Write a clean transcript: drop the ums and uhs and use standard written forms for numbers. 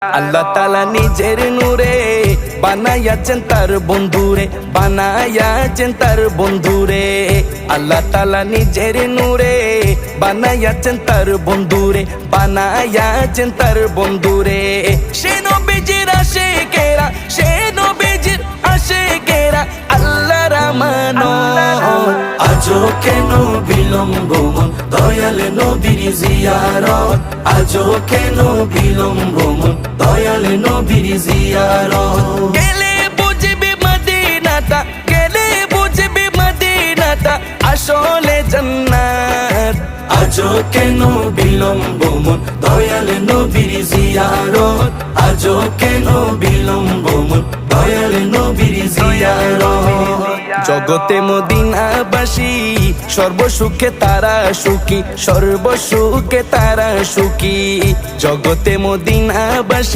আল্লাহ তাআলা নিজের নূরে বানায়াছেন তার বন্ধুরে, বানায়াছেন তার বন্ধুরে। আল্লাহ তাআলা নিজের নূরে বানায়াছেন তার বন্ধুরে, বানায়াছেন তার বন্ধুরে। সে নবীজির আশিকেরা, সে নবীজির আশিকেরা আল্লাহর আমানত। আজও কেন বিলম্ব মন দয়াল নবীর জিয়ারত, আজও কেন বিলম্ব মন দয়াল নবীর জিয়ারত। গেলে বুঝবি মদিনাটা, গেলে বুঝবি মদিনাটা আসলে জান্নাত। আজও কেন বিলম্ব মন দয়াল নবীর জিয়ারত, আজও কেন বিলম্ব মন দয়াল নবীর জিয়ারত। জগতে মদিনাবাসী সর্বসুখে তারা সুখী, সর্বসুখে তারা সুখী। জগতে মদিনাবাসী